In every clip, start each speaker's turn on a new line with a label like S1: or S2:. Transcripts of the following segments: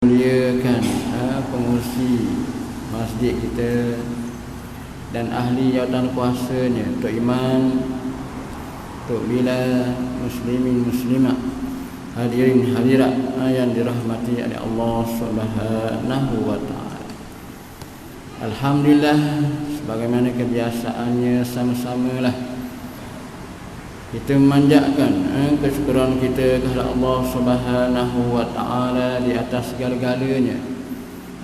S1: muliakan pengurusi masjid kita dan ahli jawatan kuasanya, Tok Iman, Tok Bila, muslimin muslimat, hadirin hadirat yang dirahmati oleh Allah Subhanahu wa taala. Alhamdulillah, sebagaimana kebiasaannya sama-samalah kita memanjatkan kesyukuran kita kepada Allah Subhanahu wa taala di atas segala-galanya,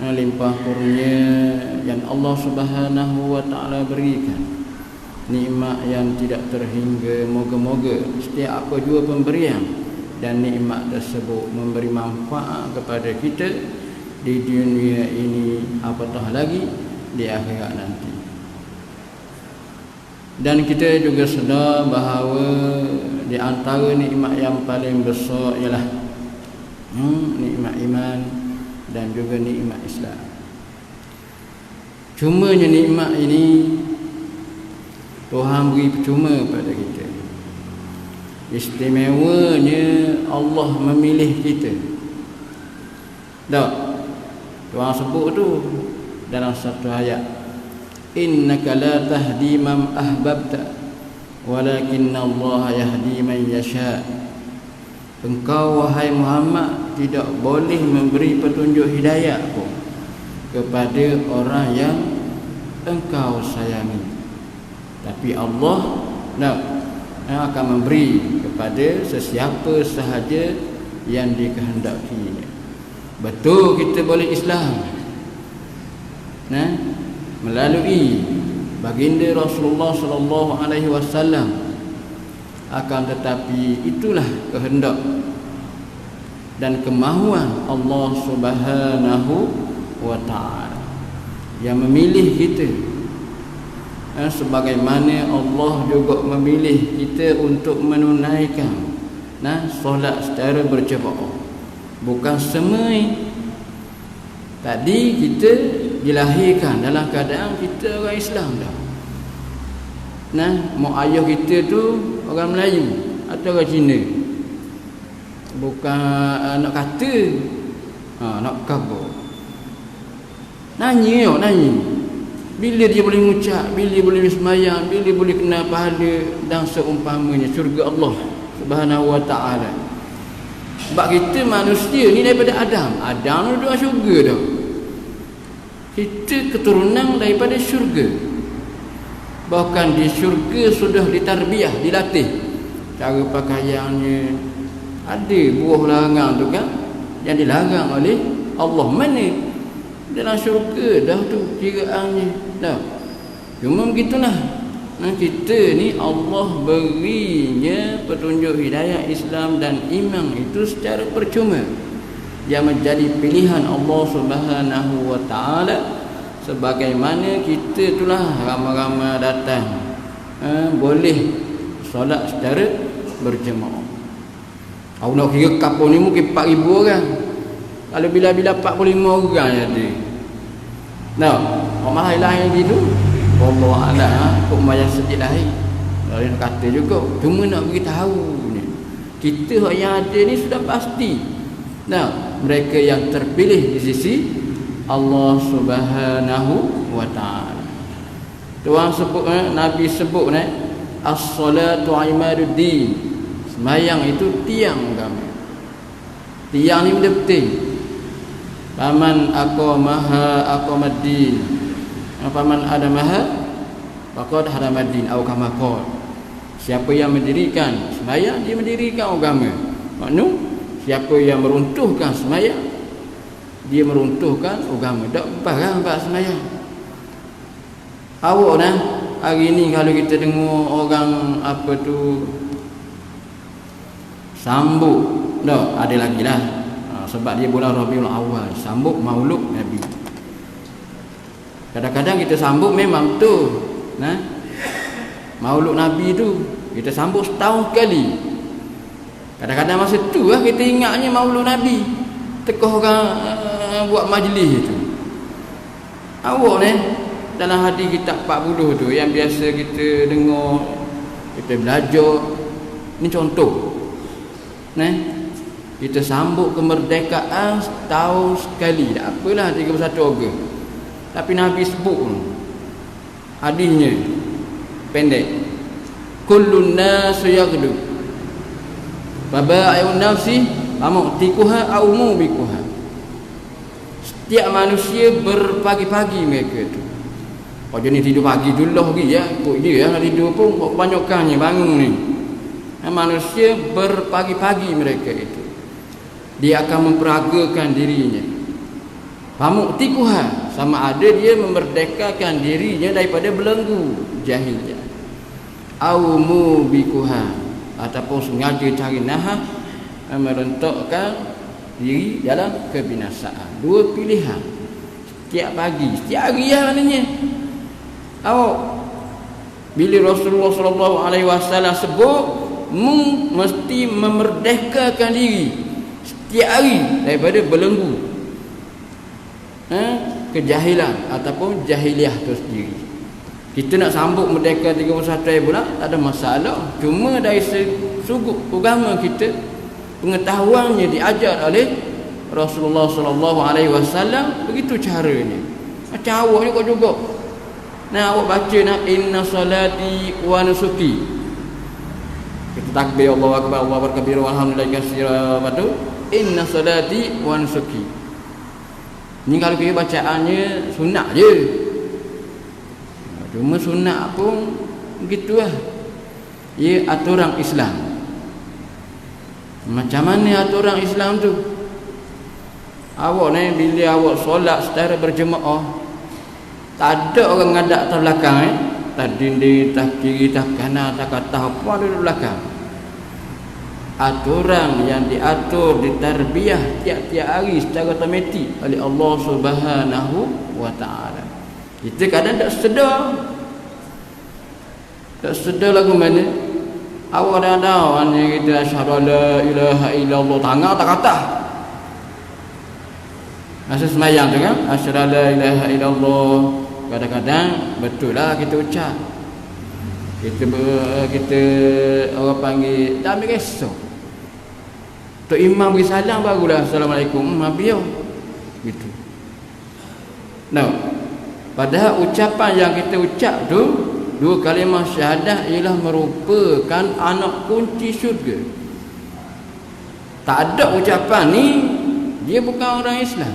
S1: limpah kurnia yang Allah Subhanahu wa taala berikan, nikmat yang tidak terhingga. Moga-moga setiap apa jua pemberian dan nikmat tersebut memberi manfaat kepada kita di dunia ini, apatah lagi di akhirat nanti. Dan kita juga sedar bahawa di antara nikmat yang paling besar ialah nikmat iman dan juga nikmat Islam. Cumanya nikmat ini Tuhan beri percuma pada kita. Istimewanya Allah memilih kita. Tak? Tuhan sebut tu dalam satu ayat, innaka la tahdi man ahbabta walakinna Allah yahdi man yasha. Engkau wahai Muhammad tidak boleh memberi petunjuk hidayah pun kepada orang yang engkau sayangi, tapi Allah akan memberi kepada sesiapa sahaja yang dikehendakinya. Betul kita boleh Islam melalui baginda Rasulullah sallallahu alaihi wasallam, akan tetapi itulah kehendak dan kemahuan Allah Subhanahu wa taala yang memilih kita, sebagaimana Allah juga memilih kita untuk menunaikan solat secara berjemaah. Bukan semai. Tadi kita dilahirkan dalam keadaan kita orang Islam dah. Mak ayah kita tu orang Melayu atau orang Cina. Bukan nak kata, nak kabur. Nanya. Bila dia boleh mengucap, bila boleh sembahyang, bila boleh kena pahala dan seumpamanya syurga Allah Subhanahu wa taala. Sebab kita manusia ni daripada Adam. Adam tu dalam syurga dah. Kita keturunan daripada syurga. Bahkan di syurga sudah ditarbiah, dilatih cara pakaiannya. Ada buah larangan tu kan yang dilarang oleh Allah. Mana dalam syurga dah tu kiraannya dah. Cuma begitulah, kita ni Allah berinya petunjuk hidayah Islam dan iman itu secara percuma, yang menjadi pilihan Allah Subhanahu wa taala. Sebagaimana kita itulah ramai-ramai datang boleh solat secara berjemaah. Aku nak kira kapal ni mungkin 4,000 orang. Kalau bila-bila 45 orang jadi. Orang lain gitu. Allah ada pembayar sedikit lain. Lain kata juga, cuma nak beritahu ni. Kita yang ada ni sudah pasti. Mereka yang terpilih di sisi Allah Subhanahu wa taala. Tuhan sebut, Nabi sebut as-salatu imaduddin. Sembahyang itu tiang agama. Tiang ni benda penting. Faman aqamaha aqamaddin. Faman adamaha faqad hadamaddin atau kama qala. Siapa yang mendirikan sembahyang, dia mendirikan agama. Maknanya siapa yang meruntuhkan sembahyang, dia meruntuhkan agama. Tak barang bab sembahyang. Awak hari ni kalau kita dengar orang apa tu sambut, ada lagi lah. Sebab dia bulan Rabiul Awal, sambut maulud Nabi. Kadang-kadang kita sambut memang betul. Maulud Nabi tu kita sambut setahun sekali. Kadang-kadang masa tu kita ingatnya maulud Nabi. Tekah orang buat majlis tu. Awak dalam hadis kitab 40 tu yang biasa kita dengar, kita belajar. Ni contoh. kita sambut kemerdekaan setahun sekali. Tak apalah 31 Ogos. Tapi Nabi sebut hadisnya pendek. Kullun nasu yaghdu. Baba'un nafsi amutikuha au mubikuha. Setiap manusia berpagi-pagi mereka tu. Oh jenis tidur pagi dulu lagi ya. Kok dia nak tidur pun kebanyakannya bangun ni. Manusia berpagi-pagi mereka itu. Dia akan memperagakan dirinya. Pamutikuha, sama ada dia memerdekakan dirinya daripada belenggu jahiliyah. Au mubikuha, ataupun sengaja cari nahah merentakkan diri dalam kebinasaan. Dua pilihan setiap pagi, setiap hari ya maknanya. Awak bila Rasulullah SAW sebut mesti memerdekakan diri setiap hari daripada belenggu kejahilan ataupun jahiliah itu sendiri. Kita nak sambut merdeka 31 pula tak ada masalah. Cuma dari sudut agama kita, pengetahuannya diajar oleh Rasulullah SAW, begitu caranya. Macam awak ni kau juga. Nah, awak baca nak inna salati wa nusuki. Kita takbir Allahu akbar, Allahu akbar kabira walhamdulillahi katsira. Betul? Inna salati wa nusuki. Ni kalau kita bacaannya sunat je. Cuma sunat pun begitulah. Ia aturan Islam. Macam mana aturan Islam tu? Awak ni bila awak solat secara berjemaah, tak ada orang ngadak atas belakang tak dinding, tak kiri, tak kanan, tak atas, apa ada di belakang. Aturan yang diatur di tarbiyah tiap-tiap hari secara otomatik oleh Allah Subhanahu wa taala. Kita kadang tak sedar. Tak sedar lagu mana. Awak dah tahu hanya kita asyhadu la ilaha illallah, tangan tak kata. Masa sembahyang tu kan, asyhadu la ilaha illallah. Kadang-kadang betul lah kita ucap. Kita orang panggil tak ambil kisah. Tok Imam beri salam barulah assalamualaikum habis gitu. Nah, padahal ucapan yang kita ucap tu, dua kalimah syahadah, ialah merupakan anak kunci syurga. Tak ada ucapan ni, dia bukan orang Islam,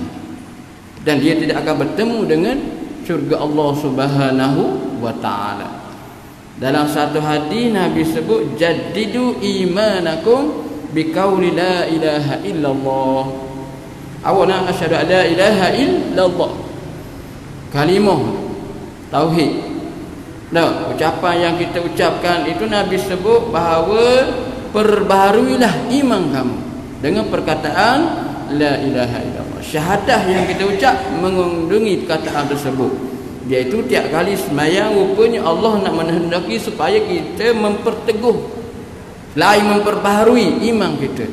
S1: dan dia tidak akan bertemu dengan syurga Allah Subhanahu wa taala. Dalam satu hadis Nabi sebut jaddidu imanakum biqauli la ilaha illallah. Awak nak asyhadu an la ilaha illallah, kalimah tauhid. Nah, ucapan yang kita ucapkan itu Nabi sebut bahawa perbaharuilah iman kamu dengan perkataan la ilaha illallah. Syahadah yang kita ucap mengandungi perkataan tersebut. Iaitu tiap kali sembahyang rupanya Allah nak menghendaki supaya kita memperteguh, lain memperbaharui iman kita.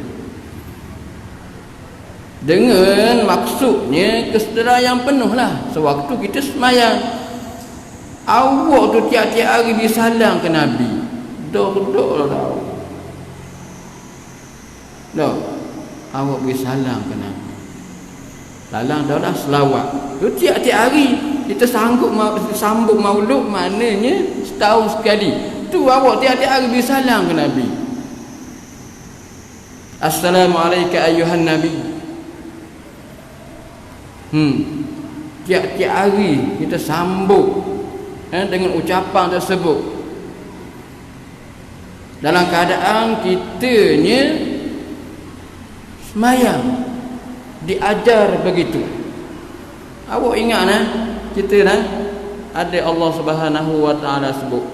S1: Dengan maksudnya kesedaran yang penuh lah. Sewaktu kita sembahyang, awak tu tiap-tiap hari bersalam ke Nabi. Dok lah tau. Dok, awak bersalam ke Nabi. Salam dah dah selawat. Tu tiap-tiap hari kita sambut maulud, maknanya setahun sekali. Tu awak tiap-tiap hari bersalam ke Nabi. Assalamualaikum ayuhan Nabi. Tiap-tiap hari kita sambut dengan ucapan tersebut. Dalam keadaan kitanya semayang, diajar begitu. Awak ingat kita ada Allah Subhanahu wa taala sebut,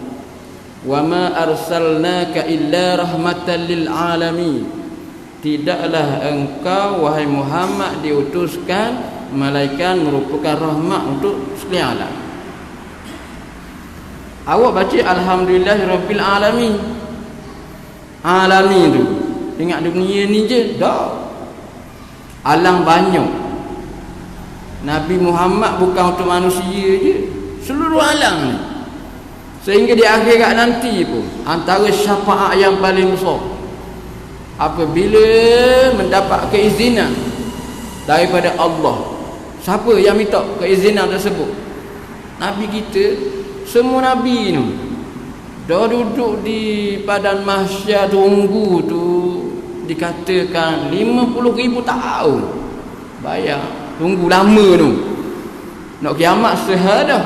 S1: wa ma arsalnaka illa rahmatan lil alamin. Tidaklah engkau wahai Muhammad diutuskan malaikat merupakan rahmat untuk sekalian alam. Awak baca alhamdulillahirabbil alamin. Alamin tu ingat dunia ni je dah. Alam banyak. Nabi Muhammad bukan untuk manusia je, seluruh alam ni. Sehingga di akhirat nanti pun antara syafaat yang paling besar apabila mendapat keizinan daripada Allah. Siapa yang minta keizinan tersebut? Nabi kita. Semua Nabi ni dah duduk di padang mahsyar tunggu tu, dikatakan 50,000 tahun. Bayang, tunggu lama tu. Nak kiamat sehadah.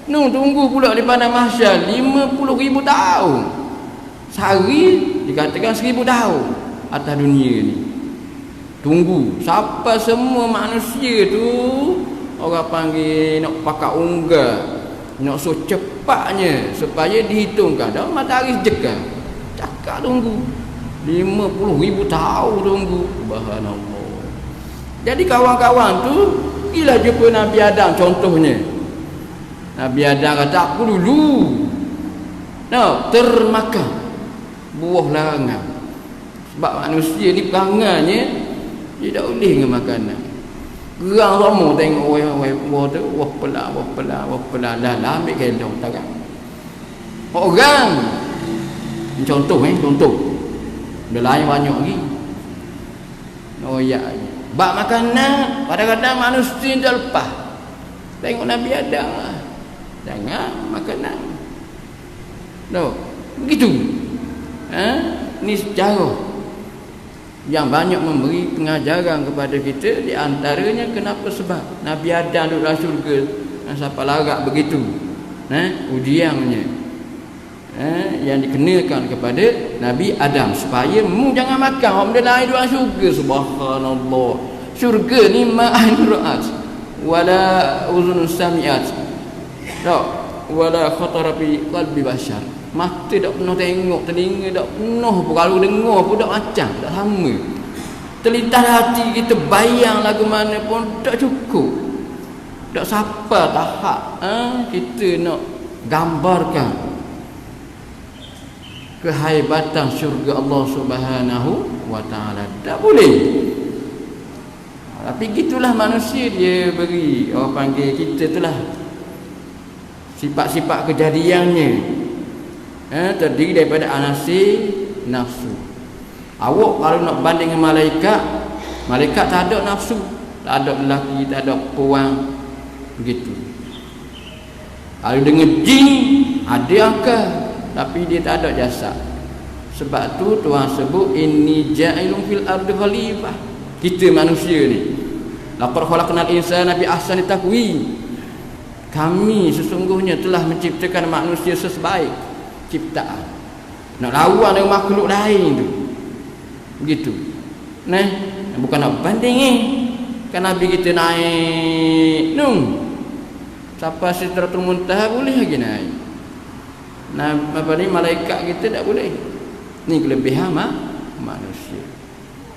S1: Tunggu pula di padang mahsyar 50,000 tahun. Sehari dikatakan 1000 tahun atas dunia ni. Tunggu sampai semua manusia tu, orang panggil nak pakai unggal, nak suruh cepatnya supaya dihitungkan. Dah matahari sejekal, cakap tunggu 50,000 tahun tunggu. Subhanallah. Jadi kawan-kawan tu pergilah jumpa Nabi Adam contohnya. Nabi Adam kata, aku dulu termakan buah larangan. Sebab manusia ni perangannya dia tak boleh dengan makanan. Gerang semua tengok buah tu, buah pelah lah ambil gelong tangan. Orang ni contoh Ada lain banyak lagi. Noyak je. Bak makanan kadang-kadang manusia dah lepas. Tengok Nabi Adam lah. Jangan makanan. Begitu. Ni sejarah yang banyak memberi pengajaran kepada kita. Di antaranya kenapa, sebab Nabi Adam duduk dalam syurga siapa larat begitu ujiannya yang dikenakan kepada Nabi Adam, supaya mu jangan makan orang benda lain dalam syurga. Subhanallah. Syurga ni ma'ain ra'at wala uzun sami'at wala khatara fi qalbi bashar. Mata tak pernah tengok, telinga tak pernah, kalau dengar pun tak macam, tak sama. Terlintas hati kita bayang lagu mana pun tak cukup. Tak sampai tahap kita nak gambarkan kehebatan syurga Allah Subhanahu wa taala. Tak boleh. Tapi gitulah manusia, dia beri, orang panggil kita itulah sifat-sifat kejadiannya terdiri daripada anasir nafsu. Awak kalau nak banding dengan malaikat tak ada nafsu, tak ada lelaki, tak ada perempuan, begitu. Kalau dengan jin ada akal, tapi dia tak ada jasad. Sebab tu Tuhan sebut inni ja'ilun fil ardi khalifah. Kita manusia ni, laqad khalaqnal insana fi ahsani taqwim. Kami sesungguhnya telah menciptakan manusia sesebaik ciptaan. Nak lawan dengan makhluk lain tu, begitu. Bukan nak banding kan Nabi kita naik sampai Sidratul Muntaha boleh lagi naik. Malaikat kita tak boleh. Ni kelebihan manusia.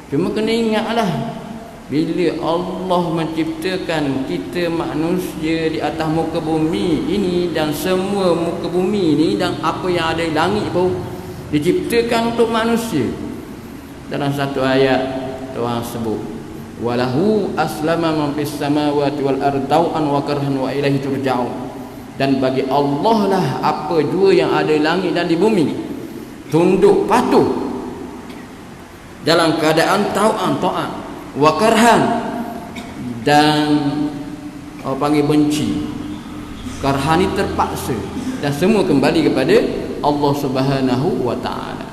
S1: Cuma kena ingatlah, bila Allah menciptakan kita manusia di atas muka bumi ini, dan semua muka bumi ini dan apa yang ada di langit pun diciptakan untuk manusia. Dalam satu ayat Tuhan sebut, walahu aslama man fis samawati wal ardi tau'an wa karhan wa ilaihi turja'un. Dan bagi Allah lah apa jua yang ada di langit dan di bumi, tunduk patuh dalam keadaan ta'at wa karhan, dan orang panggil benci. Karhan ni terpaksa, dan semua kembali kepada Allah Subhanahu wa taala.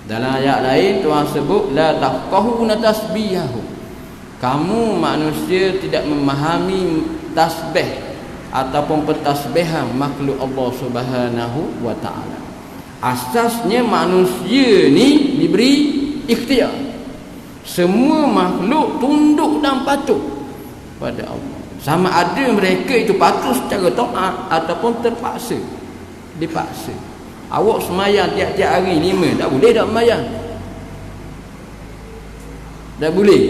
S1: Dalam ayat lain Tuhan sebut la tafqahuna tasbihahu. Kamu manusia tidak memahami tasbih ataupun pentasbihan makhluk Allah Subhanahu wa taala. Asasnya manusia ni diberi ikhtiar. Semua makhluk tunduk dan patuh pada Allah. Sama ada mereka itu patuh secara taat ataupun terpaksa, dipaksa. Awak semayang tiap-tiap hari 5, tak boleh tak semayang? Tak boleh.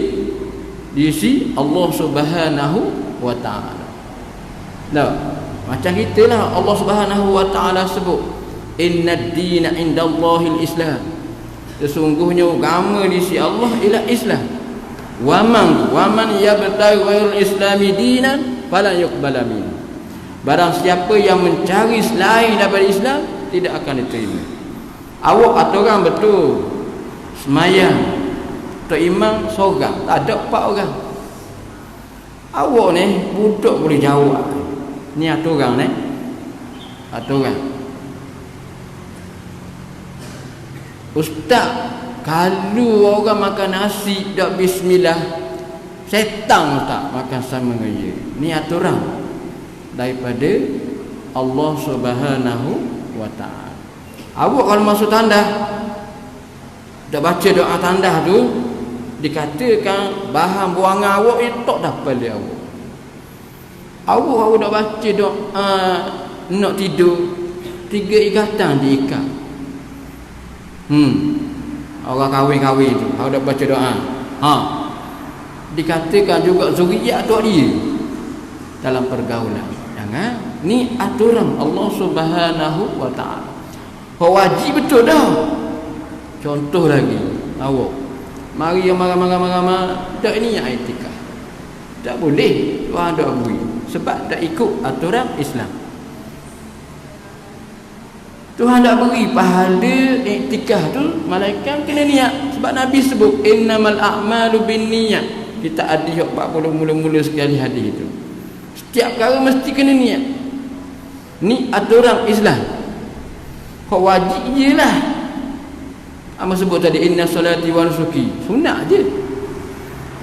S1: Di sisi Allah Subhanahu wa taala. Macam italah Allah Subhanahu wa taala sebut, innad dina indallahil Islam. Sesungguhnya agama di sisi Allah ialah Islam. Waman yabtaghi ghairal islami dinan fala yuqbala minhu. Barang siapa yang mencari selain daripada Islam, tidak akan diterima. Awak kata orang betul, semayang tok imam seorang, tak ada 4 orang. Awak ni budak boleh jawab. Ni aturan ni. Aturan. Ustaz, kalau orang makan nasi tak bismillah, setan tak makan sama dengan dia. Ni aturan daripada Allah Subhanahu wa taala. Awak kalau masuk tandas dak baca doa tandas tu, dikatakan bahan buangan awak itu tak dapat dia awak. Awak dak baca doa nak tidur, 3 ikatan diikat. Orang kahwin-kahwin tu, awak dak baca doa. Dikatakan juga zuriat tu dia dalam pergaulan. Jangan. Ni aturan Allah Subhanahu wa taala. Wajib betul dah. Contoh lagi, awak mari yang marah-marah tak ni i'tikaf. Tak boleh, Tuhan tak beri sebab tak ikut aturan Islam. Tuhan tak beri pahala i'tikaf tu, malaikat kena niat sebab Nabi sebut innamal a'malu binniyat. Kita ada 40 mula-mula sekali hadis itu. Setiap perkara mesti kena niat. Ni aturan Islam. Kau wajib je lah. Apa sebut tadi inna salati wa nusuki. Sunat je.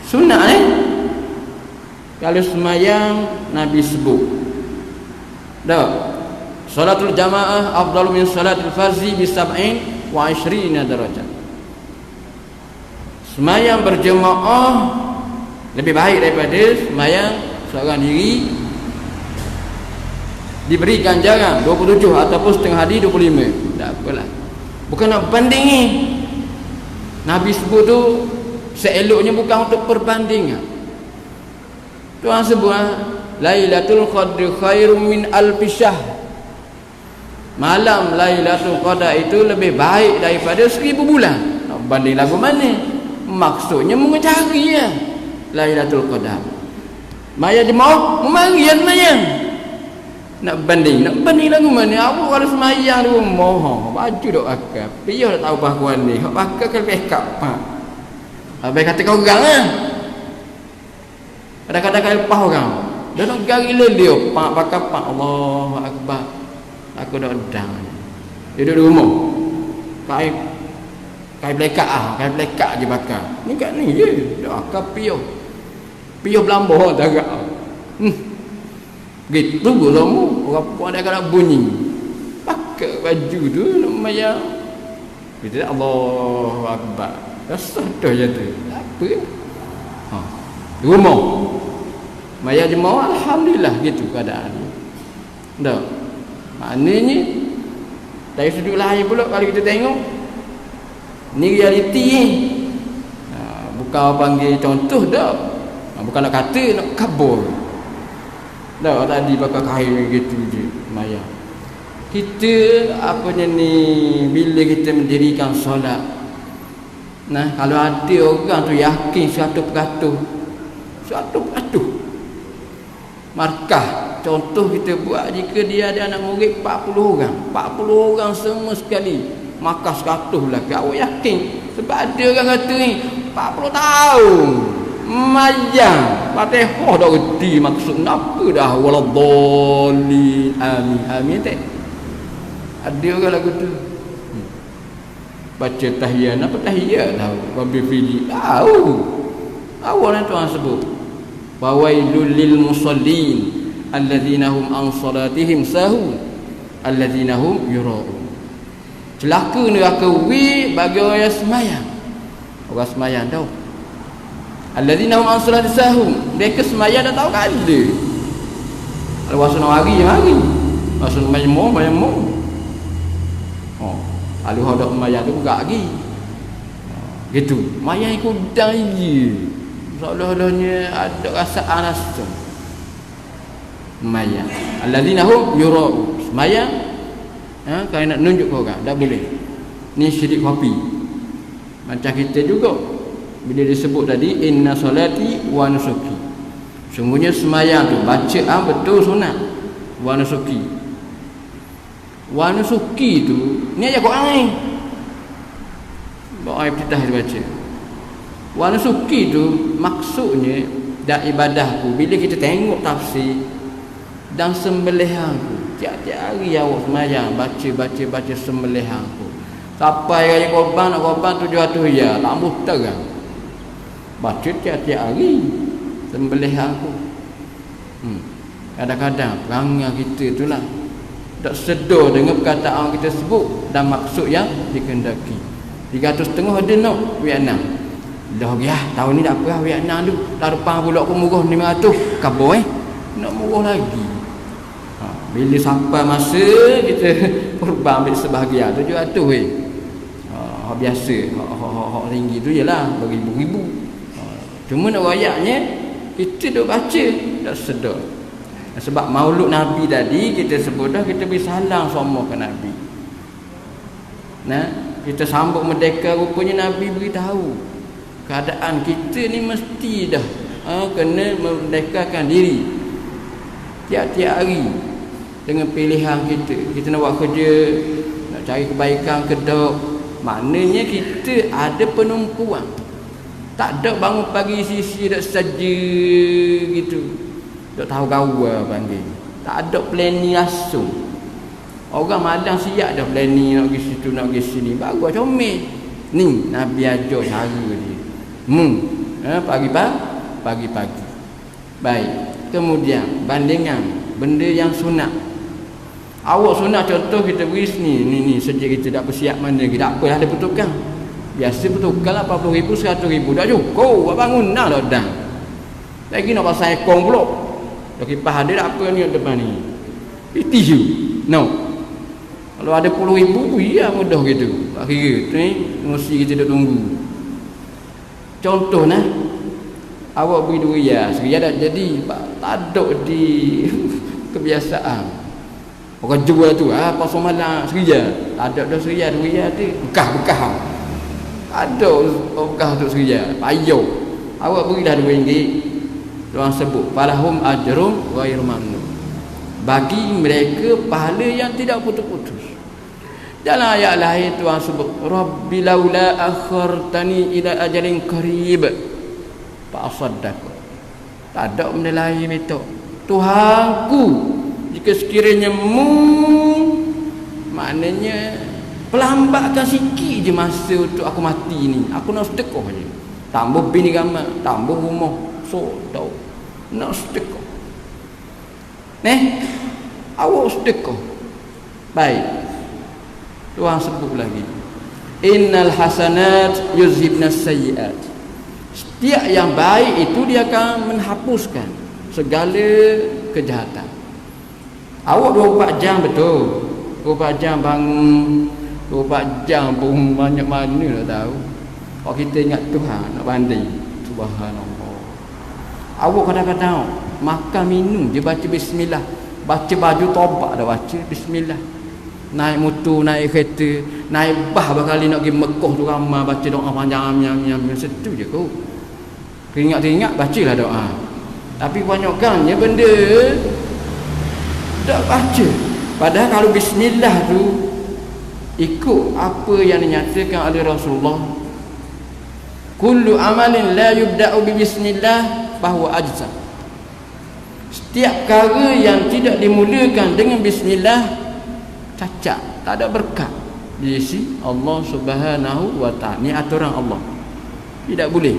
S1: Sunat Kalau semayang Nabi sebut. Dah. Salatul jamaah afdalu min salatil farzi bi 27 darajat. Semayang berjemaah lebih baik daripada semayang seorang diri. Diberikan ganjaran 27 ataupun setengah hari 25. Tak apalah. Bukan nak bandingi. Nabi sebut tu seeloknya bukan untuk perbandingan. Tuhan sebut Lailatul Qadr khairum min alfi syahr. Malam Lailatul Qadar itu lebih baik daripada 1000 bulan. Nak banding lagu mana? Maksudnya mengecari ya Lailatul Qadar. Maya jemaah memari ya semayang. Nak banding lagu mana? Aku kalau semayang di rumah baju dok akal. Piah tak tahu pakuan ni. Hak pakai kalau backup. Habis kata kau orang ah. Kadang-kadang kau lepas orang. Dah nak gari lelio pakai Allahu akbar. Aku dah edang. Dia duduk di rumah. Kai blekat je bakar. Ni kat ni je. Dah akal piah. Piah belambah tak agak. Gitu gulamu orang puan dia kena bunyi. Pakai baju tu lumayan. Kita Allahu akbar. Rasah dah je tu. Apa? Di rumah. Maya jemaah alhamdulillah gitu keadaan. Dah. Maknanya dari sudut lain pula kalau kita tengok ni realiti ni. Bukan panggil contoh dah. Bukan nak kata nak kabur. Dah tadi pakai kain gitu je maya. Kita apanya ni bila kita mendirikan solat. Nah, kalau ada orang tu yakin 100% markah contoh kita buat jika dia ada anak murid 40 orang semua sekali maka 100 lah awak yakin sebab ada orang kata ni 40 tahun mayang Fatihah dah reti maksud apa dah waladhdallin amin tak ada orang lagu tu baca tahiyat apa tahiyat tahu wabil fili tahu awak ni Tuhan sebut fawailul lil musallin alladzina hum an salatihim sahun alladzina hum yura'un. Celaka neraka bagi orang yang semayang. Orang semayang tahu. Alladzina hum an salatihim sahun. Mereka semayang dah tahu kala. Kalau masa nak hari je hari. Masa nak bayang mo. Kalau hendak semayang tu buka lagi. Gitu. Mayang ikut daya. Seolah-olahnya ada rasaan rasa. Semayang. Alladzina hum yura'un. Semayang kalau nak nunjuk ke orang tak boleh. Ni syirik kopi. Macam kita juga bila disebut tadi inna salati wa nusuki. Sungguhnya semayang tu bacaan betul sunat. Wa nusuki. Wa nusuki tu ni aja Quran ni. Doa iftitah dia baca. Wa nusuki tu maksudnya dak ibadahku bila kita tengok tafsir dan sembelihanku. Tiap-tiap hari awak sembahyang baca sembelihanku. Sampai kali korban nak korban 700 ya, tak mutar kan. Baca tiap-tiap hari sembelihanku. Kadang-kadang perangai kita itulah tak sedar dengan perkataan kita sebut dan maksud yang dikehendaki. 300 setengah ada nak Vietnam. Dah ya, tahun ni tak apa Vietnam tu. Tahun depan pula aku murah 500. Kabur nak murah lagi. Bila sampai masa kita korban ambil sebahagian 700 biasa. Hak tinggi tu jelah beribu-ribu. Cuma nak ayatnya kita duk baca tak sedar. Sebab maulud Nabi tadi kita sebut dah, kita beri salam semua ke Nabi. Nah, kita sambut merdeka, rupanya Nabi beritahu keadaan kita ni mesti dah kena merdekakan diri tiap-tiap hari dengan pilihan kita. Kita nak buat kerja, nak cari kebaikan ke tak, maknanya kita ada penumpuan. Tak ada bangun pagi sisi dak saja gitu. Tak tahu gawa panggil. Tak ada planning langsung. Orang malang siap dah planning nak pergi situ, nak pergi sini. Bagus comel. Ni Nabi ajar cara dia. Pagi-pagi. Baik. Kemudian bandingan benda yang sunat. Awak sunat contoh kita beri sini. Ni sejak kita tak bersiap mana lagi. Tak apalah ada pertukar. Biasa pertukar 80,000, 100,000 dah cukup. Buat bangun dah dah. Lagi nak pasal ekong pula. Dah kipas ada tak apa ni depan ni. Tisu. No. Kalau ada 10,000 ya mudah gitu. Tak kira ni mesti kita duk tunggu. Contoh nah. Awak beri duit seria dah jadi tak ada di kebiasaan. Orang jual tu pasal malam seria. Tak ada dah seria duit tu. Bekah. Ada bekah tu seria. Payung. Awak berilah RM2. Tuhan sebut falahum ajrum ghairu mamnun. Bagi mereka pahala yang tidak putus-putus. Dalam ayat lain Tuhan sebut rabbi laula akhartani ila ajalin qarib fa asaddaq. Tak ada benda lain minta. Tuhanku, jika sekiranya maknanya pelambatkan sikit je masa untuk aku mati ni, aku nak sedekah je. Tambah bini ramai, tambah rumah, tau nak sedekah. Awak sedekah. Baik. Tuhan sebut lagi. Innal hasanat yuzhibna sayyiat. Setiap yang baik itu dia akan menghapuskan segala kejahatan. Awak 24 jam betul. 24 jam bangun, 24 jam pun banyak mana nak tahu. Kalau kita ingat Tuhan nak banding, subhanallah. Awak kadang-kadang makan minum dia baca bismillah, baca baju tobat dah baca bismillah. Naik motor, naik kereta, naik bah berkali nak pergi Mekah tu ramai baca doa panjang setu je kau. Teringat bacalah doa. Tapi banyakkannya benda tak baca. Padahal kalau bismillah tu ikut apa yang dinyatakan oleh Rasulullah, kullu amalin la yubda'u bi bismillah bahawa ajza. Setiap perkara yang tidak dimulakan dengan bismillah cacat, tak ada berkat di sisi Allah Subhanahu wa taala. Ni aturan Allah. Tidak boleh.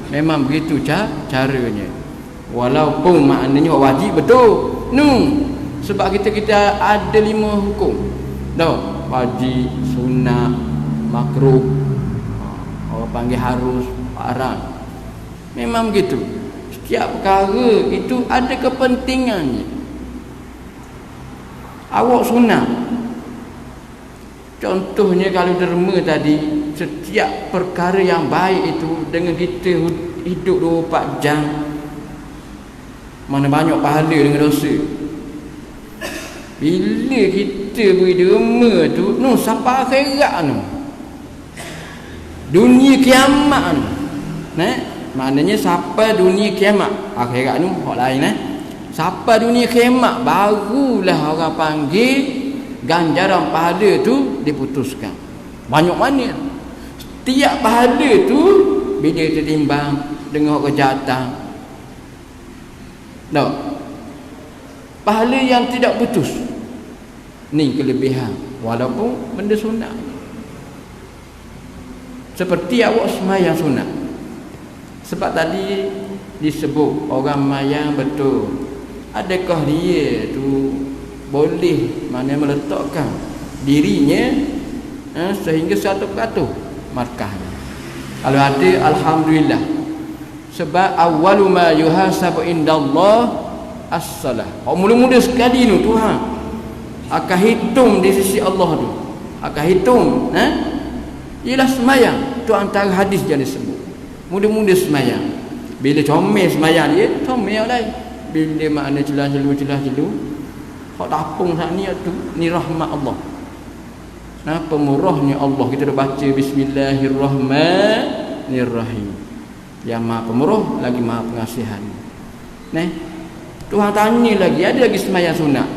S1: Memang begitu caranya. Walaupun maknanya wajib betul. Sebab kita ada 5 hukum. Wajib, sunat, makruh. Orang panggil harus, haram. Memang begitu. Setiap perkara itu ada kepentingannya. Awak sunat. Contohnya kalau derma tadi, setiap perkara yang baik itu dengan kita hidup 24 jam, mana banyak pahala dengan dosa. Bila kita beri derma tu, sampai akhirat tu, dunia kiamat tu, maknanya sampai dunia kiamat. Akhirat tu hak lain sampai dunia kiamat barulah orang panggil ganjaran pahala tu diputuskan. Banyak mana? tiap pahala tu bila tertimbang dengan kejahatan. Tak. Pahala yang tidak putus. Ni kelebihan walaupun benda sunat. Seperti awak semayang sunat. Sebab tadi disebut orang mayang betul. Adakah dia tu boleh mana meletakkan dirinya sehingga 100% markahnya? Kalau ada, alhamdulillah. Sebab awwalu ma yuhasabu indallah as-salah. Mula-mula sekali tu Tuhan akan hitung di sisi Allah tu. Akan hitung ialah semayang. Tu antara hadis yang disebut. Mula-mula semayang. Bila comel semayang dia, comel yang lain. Bila makna celah-celu hak tapung hak ni tu, ni rahmat Allah. Pemurahnya Allah. Kita dah baca Bismillahirrahmanirrahim. Yang Maha Pemurah lagi Maha Pengasihan. Tuhan tanya lagi, ada lagi semayang sunat.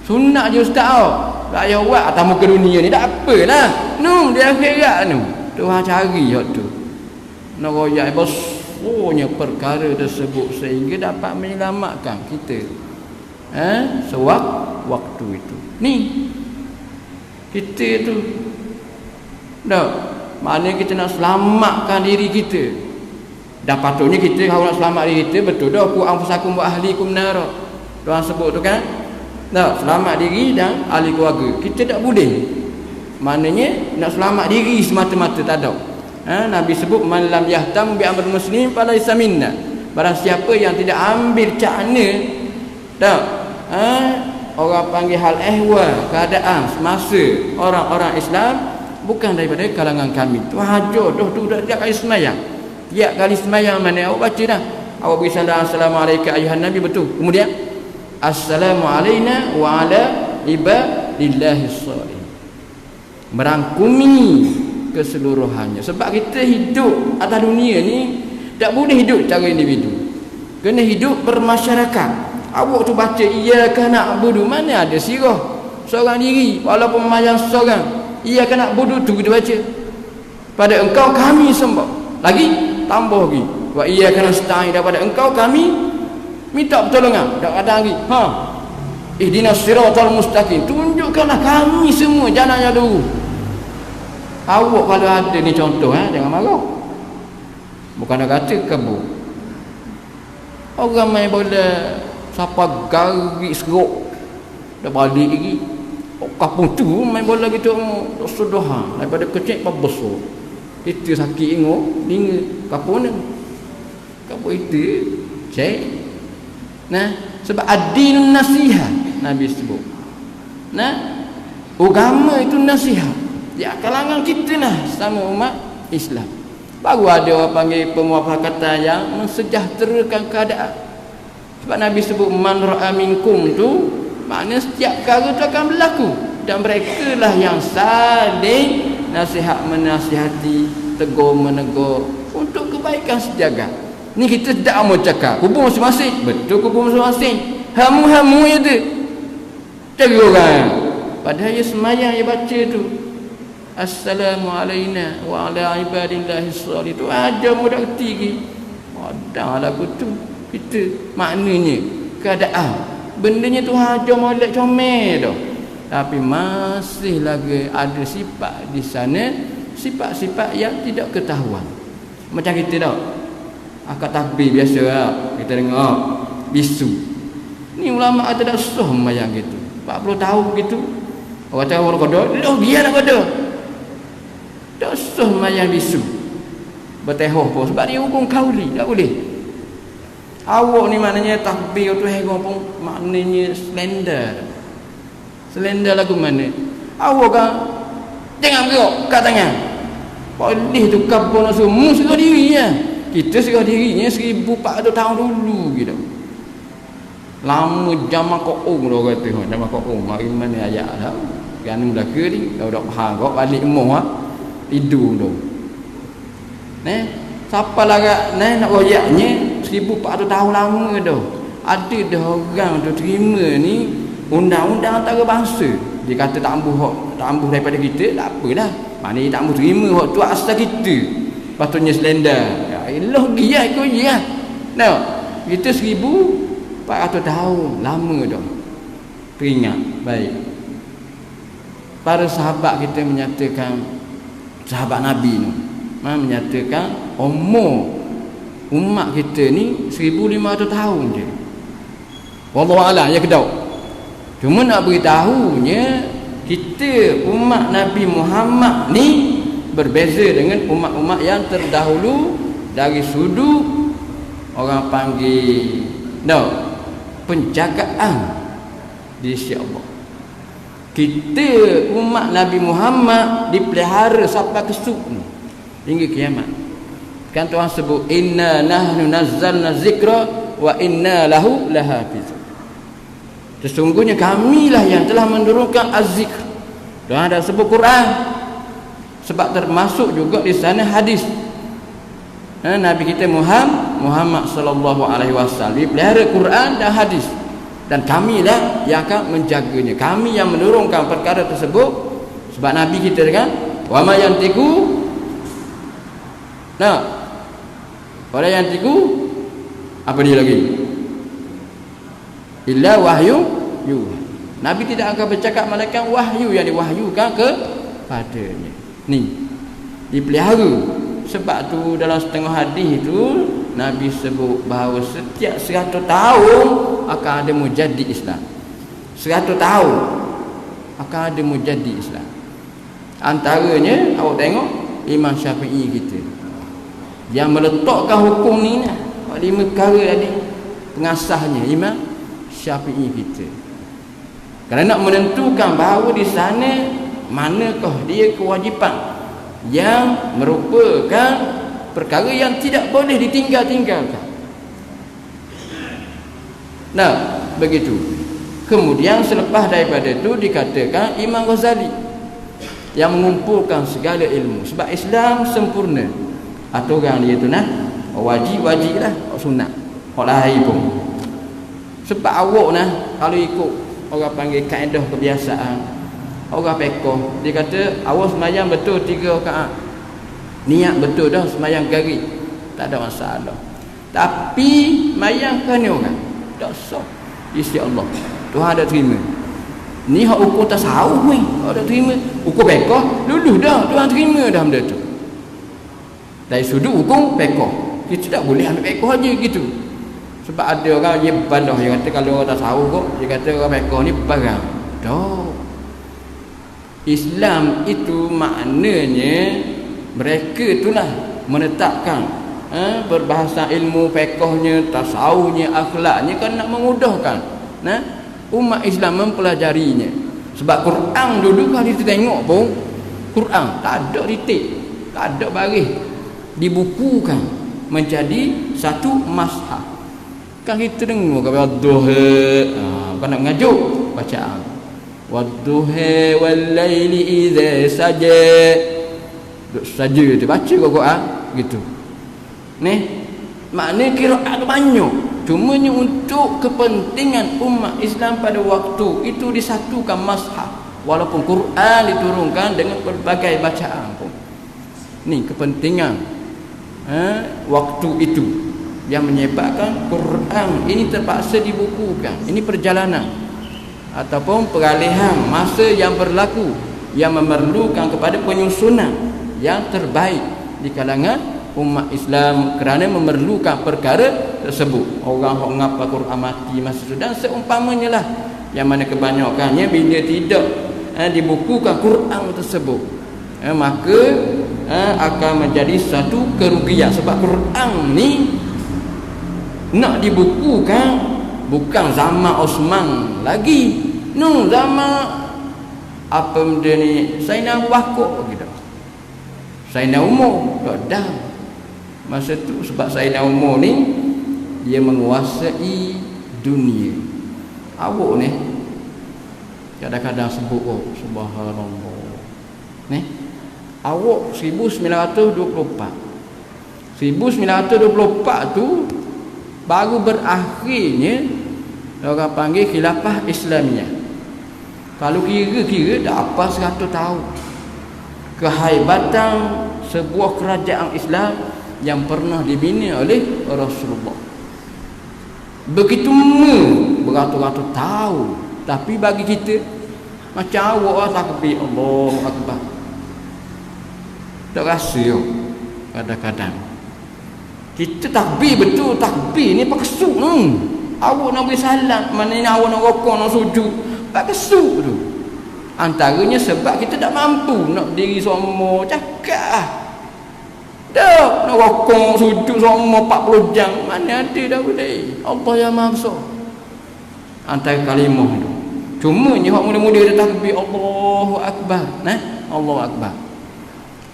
S1: Sunat je ustaz. Tak payah buat atas muka dunia ni, tak apalah. Di akhirat Tuhan cari hak tu. Nak royak besarnya perkara tersebut sehingga dapat menyelamatkan kita. Sewaktu itu. Ni kita tu dah, maknanya kita nak selamatkan diri kita. Dah patutnya kita kalau nak selamat diri kita, betul dah, ku anfusakum wa ahlikum nar. Tuhan sebut tu kan. Dah, selamat diri dan ahli keluarga. Kita tak boleh. Maknanya nak selamat diri semata-mata tak ada. Nabi sebut man lam yahtam bi amr muslim falaisa minna. Barang siapa yang tidak ambil cakna orang panggil hal ehwal, keadaan semasa orang-orang Islam, bukan daripada kalangan kami. Tu hajar dah tu dah tiap kali semayang. Tiap kali semayang mana awak baca dah. Awak beri salam, assalamualaikum ayuhan nabi, betul. Kemudian assalamu alaina wa ala ibadillahi shalih. Merangkumi keseluruhannya. Sebab kita hidup atas dunia ni tak boleh hidup secara individu. Kena hidup bermasyarakat. Awak tu baca iyyaka na'budu, mana ada sirah seorang diri walaupun mayang seorang. Iyyaka na'budu tu kita baca. Pada engkau kami sembah. Lagi tambah lagi. Wa iyyaka nasta'in, daripada engkau kami minta pertolongan. Tak ada lagi. Ihdinas siratal mustaqim. Tunjukkanlah kami semua jalan yang lurus. Awak kalau ada ni contoh, jangan marah. Bukan nak kata kabur. Orang main bola siapa garik seruk dah balik lagi. Kampung tu main bola gitu sudah daripada kecil sampai besar. Itu sakit tengok tinggal kampung ni. Kampung itu cek. Sebab adil nasihat Nabi sebut. Agama itu nasihat. Ya, kalangan kita lah sama umat Islam. Baru ada orang panggil pemufakatan yang mensejahterakan keadaan. Sebab Nabi sebut man ra'a minkum tu, maknanya setiap perkara tu akan berlaku, dan mereka lah yang saling nasihat menasihati, tegur menegur untuk kebaikan sejagat. Ni kita tak mau cakap kubur masing-masing. Betul, kubur masing-masing. Hamu-hamu je tu. Cari orang. Padahal dia semayang, dia baca tu. Assalamu alaina wa ala ibadillahi shalih. Tu aja mudah reti lagi. Padang lagu tu. Kita maknanya keadaan. Bendanya tu aja molek comel dah. Tapi masih lagi ada sifat di sana, sifat-sifat yang tidak ketahuan. Macam kita dah. Akad takbir biasa lah. Kita dengar bisu. Ni ulama ada dah susah mayang gitu. 40 tahun gitu. Orang cakap orang kodoh, dia nak kodoh. Tak susah mayang bisu. Bertehoh pun sebab dia hukum kauli, tak boleh. Awak ni maknanya takbir tu heran pun maknanya slender. Slender lagu mana? Awak kan jangan gerak kat tangan. Boleh tu kabur nak semua serah diri ya. Kita serah dirinya 1400 tahun dulu gitu. Lama zaman Qa'um dah kata. Zaman Qa'um mari mana ayat dah. Kan Melaka ni dah faham kau balik emoh tidur tu. Siapa larat nak royaknya 1400 tahun lama dah. Ada dah orang tu terima ni undang-undang antarabangsa. Dia kata tak ambuh daripada kita, tak apalah. Maknanya tak ambuh terima hak tu asal kita. Patutnya selenda. Ya Allah dia ikut dia. Nah, kita 1400 tahun lama dah. Teringat baik. Para sahabat kita menyatakan, sahabat Nabi ni menyatakan umur umat kita ni 1500 tahun je. Wallahu a'lam ya kedau. Cuma nak beritahunya kita umat Nabi Muhammad ni berbeza dengan umat-umat yang terdahulu dari sudut orang panggil penjagaan di sisi Allah. Kita umat Nabi Muhammad dipelihara sampai kesuk ni hingga kiamat. Kan Tuhan sebut inna nahnu nazzalna zikra wa inna lahu lahafizun. Sesungguhnya kamilah yang telah menurunkan az-zikr. Tuhan ada sebut Quran. Sebab termasuk juga di sana hadis. Nabi kita Muhammad sallallahu alaihi wasallam dipelihara Quran dan hadis. Dan kamilah yang akan menjaganya. Kami yang menurunkan perkara tersebut. Sebab Nabi kita kan, wa ma yantiku, wala yantiku, apa dia lagi? Illa wahyu yuha. Nabi tidak akan bercakap melainkan wahyu yang diwahyukan kepadanya. Ni dipelihara. Sebab tu dalam setengah hadis itu Nabi sebut bahawa setiap 100 tahun akan ada mujadid Islam. 100 tahun akan ada mujadid Islam. Antaranya awak tengok Imam Syafi'i kita yang meletakkan hukum ni 5 perkara tadi, pengasasnya Imam Syafi'i kita. Kerana nak menentukan bahawa di sana manakah dia kewajipan yang merupakan perkara yang tidak boleh ditinggalkan. Nah, begitu. Kemudian selepas daripada itu dikatakan Imam Ghazali yang mengumpulkan segala ilmu. Sebab Islam sempurna. Aturan dia tu wajib lah, sunat. Hak lahir pun. Sebab awak kalau ikut orang panggil kaedah kebiasaan, orang pekoh, dia kata awak sembahyang betul 3 rakaat. Niat betul dah sembahyang garis. Tak ada masalah. Tapi mayangkan ni orang tak sah isi Allah. Tuhan ada terima. Ni hak ukur tasawuf ni. Ada terima. Ukur pekoh lulus dah, Tuhan terima dah benda tu. Dari sudut hukum pekoh, kita tak boleh ambil pekoh aja gitu. Sebab ada orang dia bandah, dia kata kalau orang tasawuf kok, dia kata orang pekoh ni barang. Dah. Islam itu maknanya mereka itulah menetapkan berbahasa ilmu fiqhnya, tasawufnya, akhlaknya kan nak memudahkan umat Islam mempelajarinya. Sebab Quran dulu kalau kita tengok pun Quran tak ada titik, tak ada baris, dibukukan menjadi satu mashaf. Kan kita dengar kata duha, bukan nak mengajuk bacaan. Wadduha wal laili idza saja. Duk saja tu baca Quran gitu. Ni makna qiraat banyak. Cumanya untuk kepentingan umat Islam pada waktu itu disatukan mashaf. Walaupun Quran diturunkan dengan berbagai bacaan pun. Ni kepentingan waktu itu yang menyebabkan Quran ini terpaksa dibukukan. Ini perjalanan ataupun peralihan masa yang berlaku yang memerlukan kepada penyusunan yang terbaik di kalangan umat Islam kerana memerlukan perkara tersebut. Orang yang menghafal Quran mati masa itu dan seumpamanya lah, yang mana kebanyakannya bila tidak dibukukan Quran tersebut maka akan menjadi satu kerugian. Sebab Quran ni nak dibukukan bukan zaman Osman lagi. No, zaman apa benda ni? Sayyidina Abu Bakar gitu. Sayyidina Umar dah. Masa tu sebab Sayyidina Umar ni dia menguasai dunia. Awak ni kadang-kadang sebut subhanallah. Ni awak 1924. 1924 tu baru berakhirnya Orang panggil khilafah Islamiyah. Kalau kira-kira dah apa 100 tahun kehaibatan sebuah kerajaan Islam yang pernah dibina oleh Rasulullah. Begitu beratus-ratus tahun. Tapi bagi kita macam awak takbir Allahu Akbar. Tak rasa kadang-kadang. Kita takbir betul, takbir ni pakai kesuk ni. Awak nak beri salat, maknanya awak nak rokok, nak sujud, pakai kesuk tu. Antaranya sebab kita tak mampu nak diri semua cakap lah. Tak, nak rokok, sujud semua 40 jam. Mana ada dah boleh. Allah yang Maha Besar. Antara kalimah tu. Cuma ni orang muda-muda dia takbir Allahu Akbar. Allahu Akbar.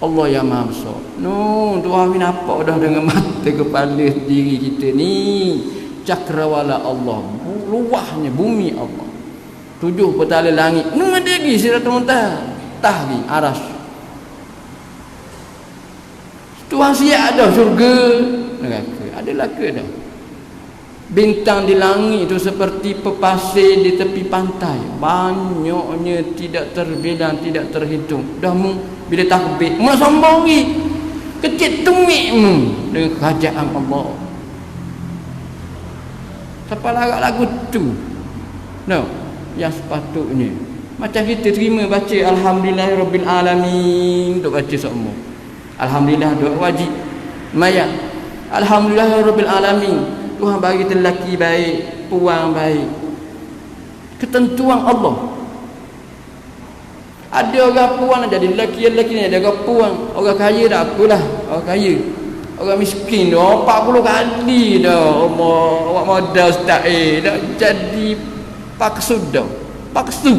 S1: Allah yang Maha Besar. Tu hari nampak dah dengan mata kepala diri kita ni. Cakrawala Allah. Luahnya bumi Allah. 7 petala langit. Ada lagi Sidratul Muntaha. Tahri aras. Tuhan siap dah syurga neraka. Adalah ke dah. Bintang di langit itu seperti pepasir di tepi pantai. Banyaknya tidak terbilang, tidak terhitung. Dah bila takbir, mu sombong lagi. Kecil tumikmu dengan kerajaan Allah. Siapa lagu tu? No, yang sepatutnya. Macam kita terima baca Alhamdulillahirabbil alamin, untuk baca semua. Alhamdulillah doa wajib. Maya. Alhamdulillahirabbil alamin. Tuhan bagi kita lelaki baik, puang baik. Ketentuan Allah. Ada orang puang jadi lelaki ni, ada orang puang. Orang kaya tak apalah, orang kaya. Orang miskin dah 40 kali dah awak modal ustaz dah jadi paksud dah. Paksud.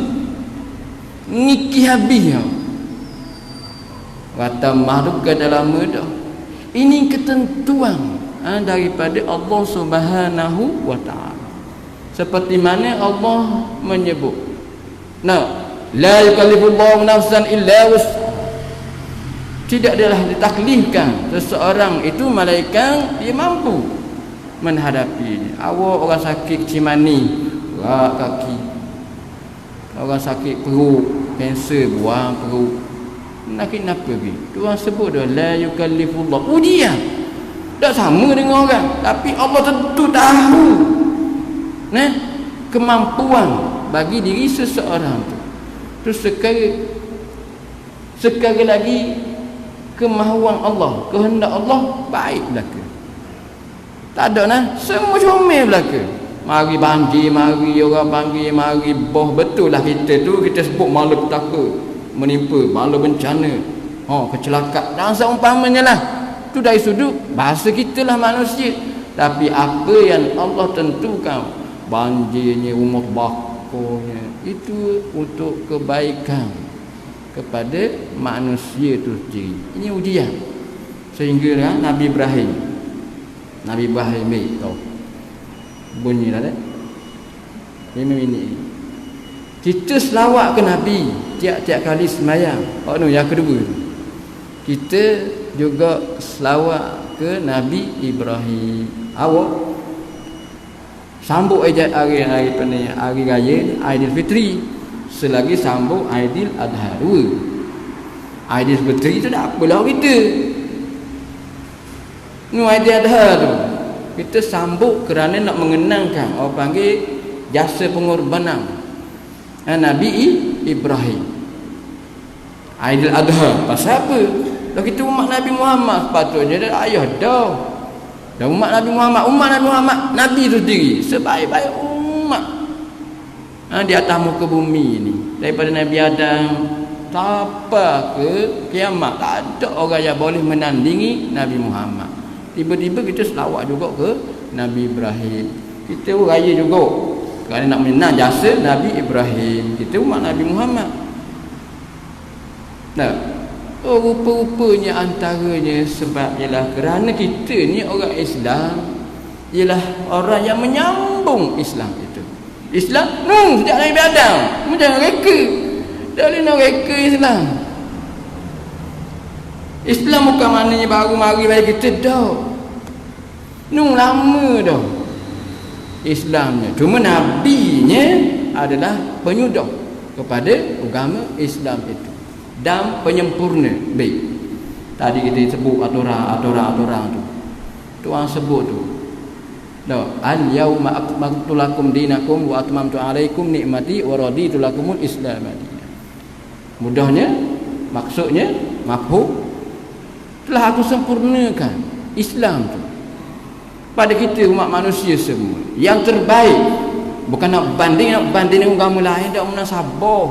S1: Ngiki habis dah. Kata makhluk ke dalam dah. Ini ketentuan daripada Allah Subhanahu wa taala. Seperti mana Allah menyebut. La yukallifullahu nafsan illa wus'aha. Tidak adalah ditaklifkan seseorang itu malaikat dia mampu menghadapi. Awak orang sakit cimani, gerak kaki. Orang sakit perut, kanser, buang perut. Nak kenapa lagi? Tuhan sebut dah la yukallifullahu. Ujian. Tak sama dengan orang, tapi Allah tentu tahu kemampuan bagi diri seseorang tu. Terus sekali lagi kemahuan Allah, kehendak Allah baik belaka. Tak ada semua comel belaka. Mari banjir, mari orang panggil, mari boh, betul lah kita tu kita sebut malapetaka menimpa, bala bencana, kecelakaan dan seumpamanya lah. Itu dari sudut bahasa kita lah manusia. Tapi apa yang Allah tentukan, banjirnya, rumah bakarnya, itu untuk kebaikan kepada manusia itu sendiri. Ini ujian. Sehingga Nabi Ibrahim tahu bunyi dah tak? 5 minit. Kita selawat ke Nabi tiap-tiap kali sembahyang. Yang kedua, kita juga selawat ke Nabi Ibrahim. Awak sambut hari raya Aidilfitri, selagi sambut Aidil Adha 2. Aidilfitri tu tak apalah kita. Aidil Adha tu kita sambut kerana nak mengenangkan, orang panggil jasa pengorbanan Nabi Ibrahim. Aidil Adha pasal apa? Dah kita umat Nabi Muhammad, sepatutnya dah ayah dah. Dan umat Nabi Muhammad, Nabi tu sendiri sebaik-baik umat di atas muka bumi ni. Daripada Nabi Adam sampai ke kiamat, tak ada orang yang boleh menandingi Nabi Muhammad. Tiba-tiba kita selawat juga ke Nabi Ibrahim. Kita raya juga kerana nak mengenang jasa Nabi Ibrahim. Kita umat Nabi Muhammad. Rupa-rupanya antaranya sebab ialah kerana kita ni orang Islam, ialah orang yang menyambung Islam itu. Islam sejak Nabi Adam. Jangan reka. Tak boleh nak reka Islam. Islam bukan maknanya baru mari bagi kita dah. Lama dah. Islamnya. Cuma nabinya adalah penyudah kepada agama Islam itu dan penyempurna. Baik, tadi kita sebut aturan tu. Tuan sebut tu. Al yauma akmaltu lakum dinakum wa atmamtu alaikum nikmati wa raditu lakumul Islam dinan. Mudahnya, maksudnya, mafhum, telah aku sempurnakan Islam tu pada kita umat manusia semua. Yang terbaik, bukan nak banding dengan agama lain, tak munasabah.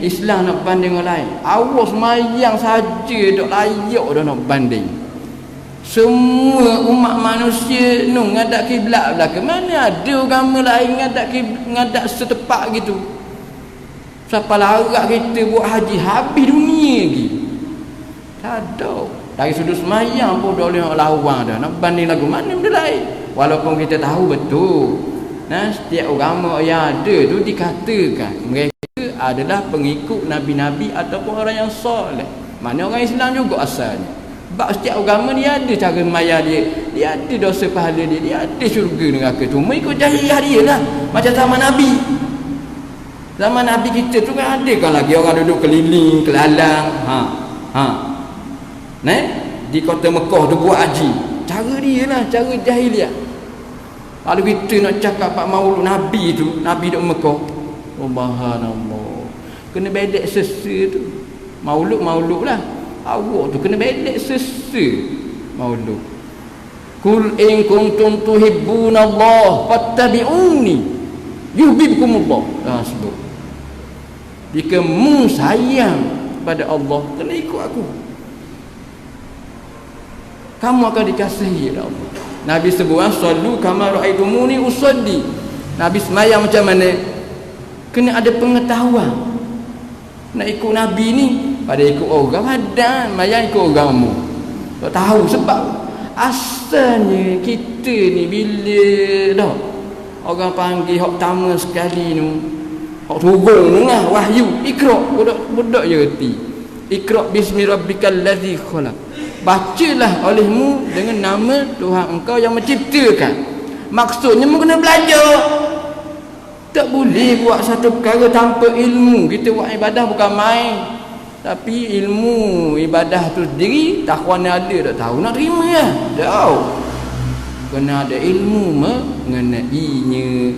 S1: Islam nak banding dengan lain. Awak semayang saja tak layak dah nak banding. Semua umat manusia ngadak kiblat belaka. Mana ada agama lain ngadak setepak gitu. Siapa larat kita buat haji habis dunia lagi. Tak ada. Dari sudut semayang pun dah boleh nak lawan dah. Nak banding lagu mana benda lain. Walaupun kita tahu betul, setiap agama yang ada tu dikatakan mereka adalah pengikut nabi-nabi ataupun orang yang soleh. Mana orang Islam juga asalnya. Sebab setiap agama dia ada cara maya dia ada dosa pahala dia ada syurga neraka. Cuma ikut jahiliah dia lah. Macam zaman Nabi. Zaman Nabi kita tu kan ada kan lagi orang duduk keliling, kelalang. Di kota Mekah tu buat haji. Cara dia lah, cara jahiliah. Kalau kita nak cakap Pak Maulud Nabi tu, Nabi duduk Mekah. Subhanallah. Kena bedek sesa tu. Maulud lah. Awak tu kena bedek sesa maulud. Kul in kuntum tuhibbunallah fattabi'uni yuhibbukumullah. Sebut. Jika mu sayang pada Allah, kena ikut aku. Kamu akan dikasihi oleh Allah. Nabi sebut, sallu kama ra'aitumuni usalli. Nabi semayang macam mana? Kena ada pengetahuan. Nak ikut Nabi ni pada ikut orang badan, mayang ikut agama. Tak tahu sebab asalnya kita ni bila dah orang panggil hak pertama sekali tu, hak turun tu lah wahyu, Iqra, budak je reti. Iqra bismi rabbikal ladzi khalaq. Bacalah olehmu dengan nama Tuhan engkau yang menciptakan. Maksudnya mu kena belajar. Tak boleh buat satu perkara tanpa ilmu. Kita buat ibadah bukan main. Tapi ilmu ibadah tu sendiri takwa ni ada tak tahu nak terima lah. Tahu. Kena ada ilmu mengenainya.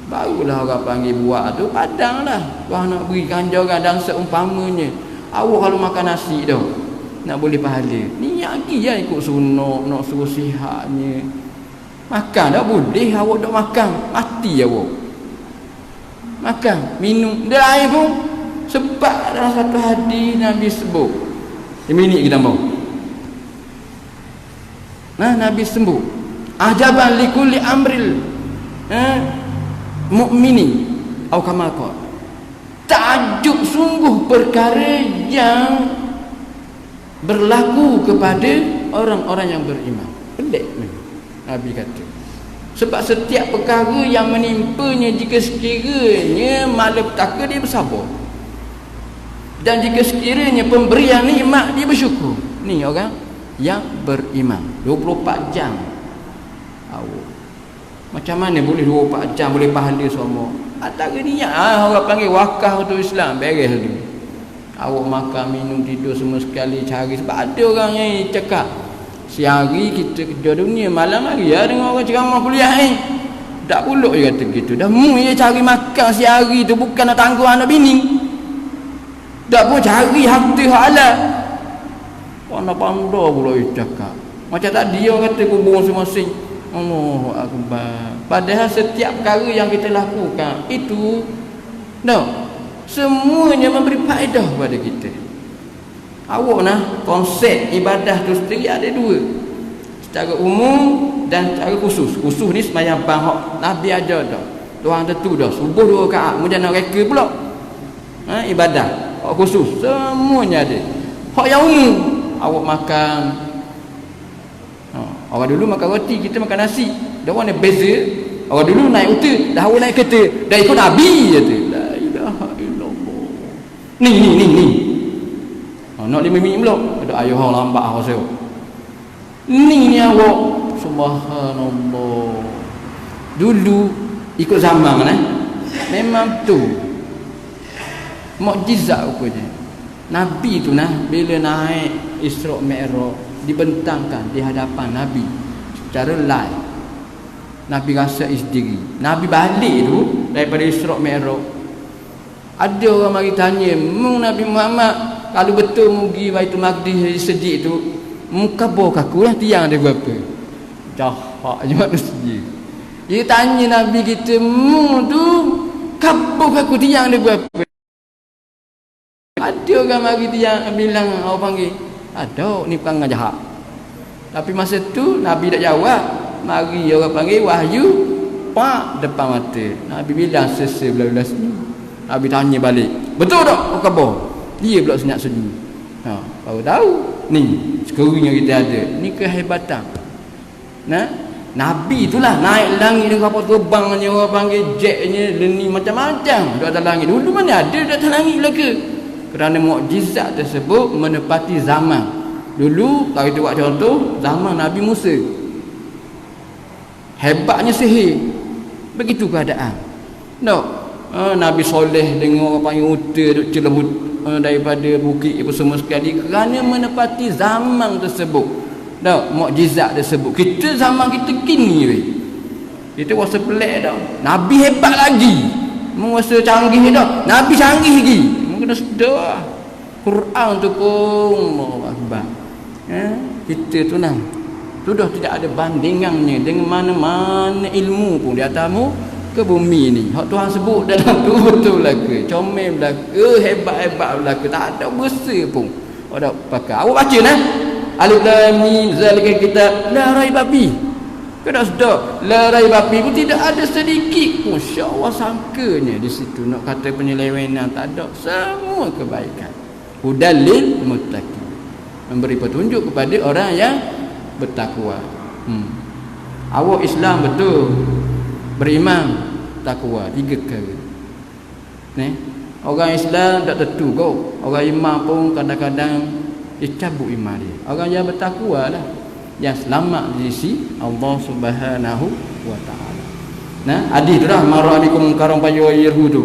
S1: Barulah orang panggil buat tu padang lah. Tuhan nak beri ganjaran dan seumpamanya. Awak kalau makan nasi dah nak boleh pahala. Niat lagi ya ikut sunnah, nak suruh sihatnya. Makan tak boleh awak tak makan, mati awak. Makan, minum, dia air pun sebab dalam satu hadis Nabi sebut. Minit kita mau. Nabi sebut. Ajaban likulli amril mukmini atau kama qala. Takjub sungguh perkara yang berlaku kepada orang-orang yang beriman. Pelik Nabi kata. Sebab setiap perkara yang menimpanya, jika sekiranya malapetaka, dia bersabar. Dan jika sekiranya pemberian nikmat, dia bersyukur. Ni orang yang beriman 24 jam. Macam mana boleh 24 jam boleh pahala semua? Antara niat orang panggil wakaf untuk Islam, beres tu. Awak makan, minum, tidur semua sekali cari. Sebab ada orang yang cakap siang-hari kita kerja dunia, malam hari ya dengan orang ceramah kuliah ni. Tak pulak dia kata gitu. Dah mu je cari makan siang-hari tu, bukan nak tangguh anak bini. Tak pun cari harta halal. Pandai-pandai pula dia cakap. Macam tadi dia kata kubur masing-masing. Allahu Akbar. Padahal setiap perkara yang kita lakukan itu semuanya memberi faedah kepada kita. Awak konsep ibadah tu sendiri ada dua. Secara umum dan secara khusus. Khusus ni sembahyang bang Nabi ajar dah. Tuhan tentu dah subuh 2 rakaat, kemudian nak reka pula. Ibadah hak khusus semuanya ada. Hak yang umum, awak makan. Orang dulu makan roti, kita makan nasi. Dah mana beza? Orang dulu naik unta, dah awak naik kereta. Dah ikut Nabi kata. La ilaha illallah. Ni. Nak 5 minit belum? Ada ayuh lambat saya. Ni awak Subhanallah. Dulu ikut zaman memang tu mukjizat rupanya. Nabi tu bila naik Isra' Mi'raj dibentangkan di hadapan Nabi secara live. Nabi rasa sendiri. Nabi balik tu daripada Isra' Mi'raj, ada orang mari tanya, Nabi Muhammad kalau betul mugi Baitul Maqdis sejik tu, kabur kaku lah tiang dia berapa? Jahatnya manusia. Dia tanya Nabi kita, tu kabur kaku tiang dia berapa? Ada orang mari tiang bilang, orang panggil, ada ni perangai jahat. Tapi masa tu Nabi tak jawab. Mari orang panggil wahyu pak depan mata. Nabi bilang sesa belah-belah sini. Nabi tanya balik, betul tak kau kabur? Dia pula senyap senyum. Baru tahu ni sekurinya kita ada. Ni kehebatan. Nabi itulah naik langit dengan kapal terbangnya, orang panggil jetnya, ni macam-macam di atas langit. Dulu mana ada di atas langit belaka? Kerana mukjizat tersebut menepati zaman. Dulu kalau kita buat contoh zaman Nabi Musa, hebatnya sihir, begitu keadaan. Nabi Soleh dengan orang panggil uta duk celebut daripada bukit apa semua sekali, kerana menepati zaman tersebut. Mukjizat tersebut. Kita zaman kita kini kita rasa pelik dah. Nabi hebat lagi, rasa canggih dah. Nabi canggih lagi, kena sedar. Quran tu pun Allahu Akbar. Kita tu sudah tidak ada bandingannya dengan mana-mana ilmu pun di atasmu ke bumi ni. Hak Tuhan sebut dalam tu betul belaka, comel belaka, hebat-hebat belaka, tak ada bersa pun. Ada pakai. Awak baca Alif Lam Mim zalikal kitab la raiba fi. Kena sedar, la raiba fi pun tidak ada sedikit pun. Insya-Allah sangkanya di situ nak kata penyelewengan, tak ada. Semua kebaikan. Hudalil muttaqin. Memberi petunjuk kepada orang yang bertakwa. Awak Islam betul, beriman, takwa, 3 perkara. Orang Islam tak tentu kau. Orang iman pun kadang-kadang dia cabut iman dia. Orang yang bertakwa lah yang selamat di sisi Allah Subhanahu wa taala. Hadis tu dah maradikum karam payyirhu tu.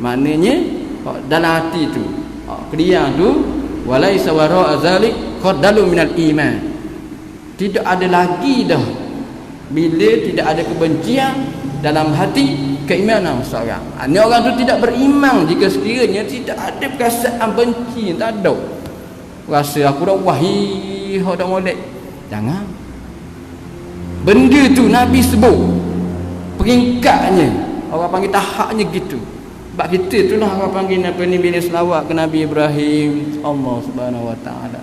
S1: Maknanya dalam hati tu, kediang tu walaisa wara'a zalik qadalu minal iman. Tidak ada lagi dah bila tidak ada kebencian dalam hati keimanan seorang. Ini orang tu tidak beriman jika sekiranya tidak ada perasaan benci, tak ada. Rasa aku dah wahai, dah molek. Jangan. Benda tu Nabi sebut peringkatnya. Orang panggil tahapnya gitu. Sebab kita itulah orang panggil apa ni, bila selawat ke Nabi Ibrahim, Allah Subhanahu wa taala.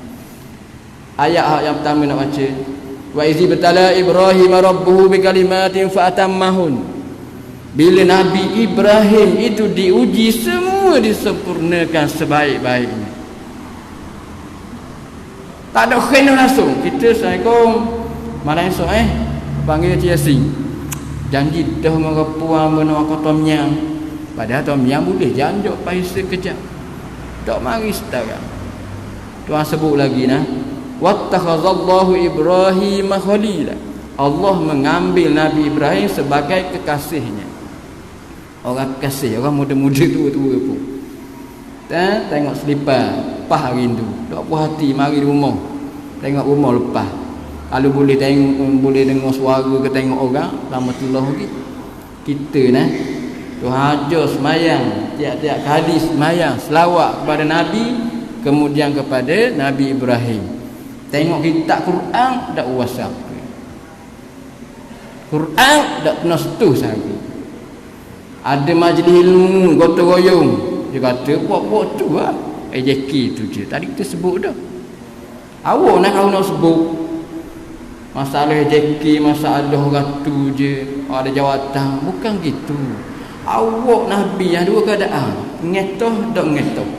S1: Ayat yang pertama nak baca. Wa izi batala Ibrahim rabbuhu bi kalimatin fa atammahun. Bila Nabi Ibrahim itu diuji, semua disempurnakan sebaik-baiknya. Tak ada kena langsung. Kita Assalamualaikum, malam esok panggil Cik Yasin, janji dah mengepuang menawar tom yang. Padahal tom yang boleh janjuk paisa kejap. Tak mari setara. Tuhan sebut lagi wattakhazallahu Ibrahim khalila. Allah mengambil Nabi Ibrahim sebagai kekasihnya. Orang kekasih, orang muda-muda tua-tua pun. Tengok selipar, pah rindu. Tak puas hati mari rumah. Tengok rumah lepas. Kalau boleh tengok, boleh dengar suara ke tengok orang, rahmatullah lagi. Kita Tuhan ajar semayang, tiap-tiap kali semayang selawat kepada Nabi, kemudian kepada Nabi Ibrahim. Tengok kitab Quran tak uasa. Quran tak pernah setuh sahaja. Ada majlis ilmu gotong royong, dia kata buat-buat tu lah AJK tu je. Tadi kita sebut dah. Awak kalau nak sebut masalah AJK, masalah orang tu je, ada jawatan, bukan gitu. Awak Nabi yang dua keadaan, ngetoh tak ngetoh.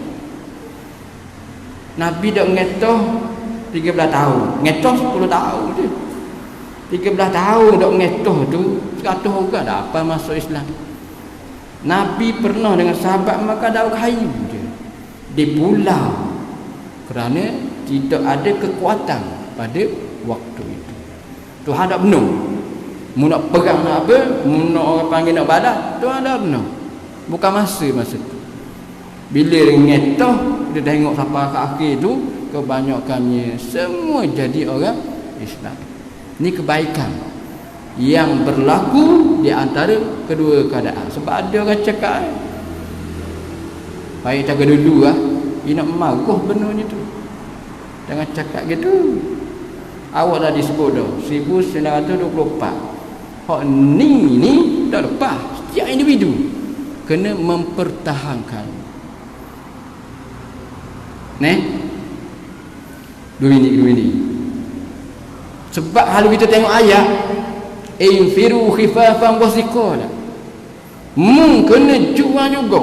S1: Nabi tak ngetoh 13 tahun, ngetoh 10 tahun je. 13 tahun tak ngetoh tu 100 orang dah apa masuk Islam. Nabi pernah dengan sahabat makan daun kayu je di pulau kerana tidak ada kekuatan pada waktu itu. Tuhan tak benar. Mu nak perang nak apa, mu nak orang panggil nak balas, Tuhan tak benar. Bukan masa tu. Bila ngetoh dia tengok sampai ke akhir tu, kebanyakannya semua jadi orang Islam. Ini kebaikan yang berlaku di antara kedua keadaan. Sebab ada orang cakap baik jaga dulu lah, dia nak marah benarnya tu. Jangan cakap gitu. Awak dah disebut dah 1924. Hak ni dah lepas. Setiap individu kena mempertahankan. Dua minit. Sebab kalau kita tengok ayat infiru khifafan wa thiqala, kena jual juga,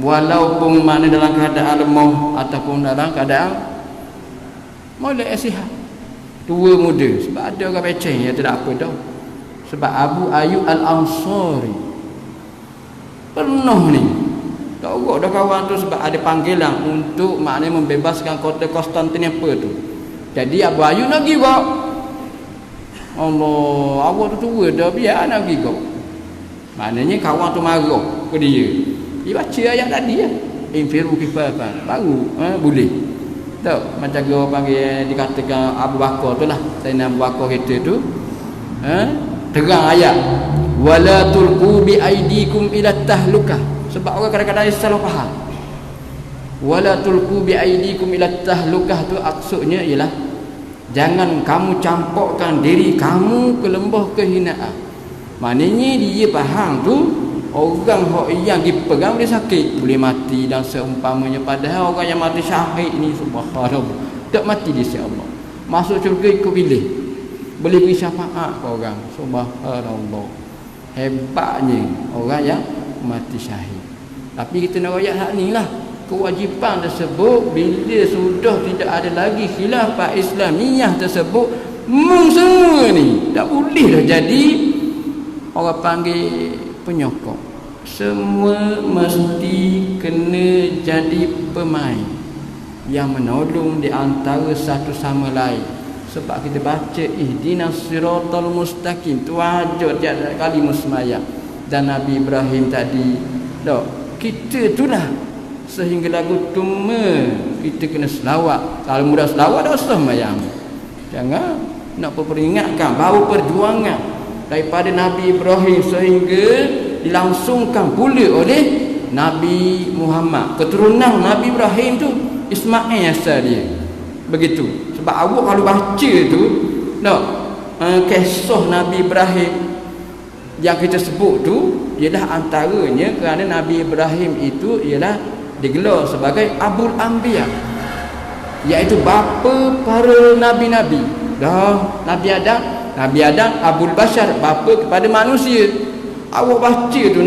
S1: walaupun mana dalam keadaan lemah ataupun dalam keadaan molek sihat. Tua muda. Sebab ada orang beceng yang tidak apa dah. Sebab Abu Ayyub Al-Ansari pernah ni togok dah kawan tu, sebab ada panggilan untuk maknanya membebaskan kota Konstantinopel tu. Jadi Abu Ayyub nak pergi kok. Allah, awak tu tua dah, biar nak pergi kok. Maknanya kawan tu marah ke dia. Dia baca ayat tadi ya. Infiru kifafan. Baru boleh. Tak macam orang panggil dikatakan Abu Bakar tu lah. Sayyidina Abu Bakar kita tu terang ayat wala tulqu bi aidikum ila tahlukah. Sebab orang kadang-kadang salah faham. Wala tulqu bi aidikum ila tahlukah tu maksudnya ialah jangan kamu campurkan diri kamu ke lembah kehinaan. Maknanya dia faham tu orang yang dipegang dia sakit, boleh mati dan seumpamanya. Padahal orang yang mati syahid ni subhanallah tak mati di sisi Allah, masuk syurga ikut pilih, boleh beri syafaat ke orang. Subhanallah, hebatnya orang yang mati syahid. Tapi kita nak ayat hak ni lah, kewajipan tersebut bila sudah tidak ada lagi khilafah Islamiyah tersebut, semua ni tak boleh dah jadi orang panggil penyokong. Semua mesti kena jadi pemain yang menolong di antara satu sama lain. Sebab kita baca ihdinas siratal mustaqim tu wajib tiada kali musmayang. Dan Nabi Ibrahim tadi dak kita itulah sehingga lagu tuma kita kena selawat. Kalau mudah selawat dah usah mayang. Jangan nak peringatkan bahawa perjuangan daripada Nabi Ibrahim sehingga dilangsungkan pula oleh Nabi Muhammad, keturunan Nabi Ibrahim tu Ismail asal dia. Begitu. Sebab awak kalau baca tu kisah Nabi Ibrahim yang kita sebut tu ialah antaranya kerana Nabi Ibrahim itu ialah digelar sebagai Abul Anbiya, iaitu bapa para nabi-nabi. Dah Nabi Adam Abul Bashar, bapa kepada manusia. Awak baca tu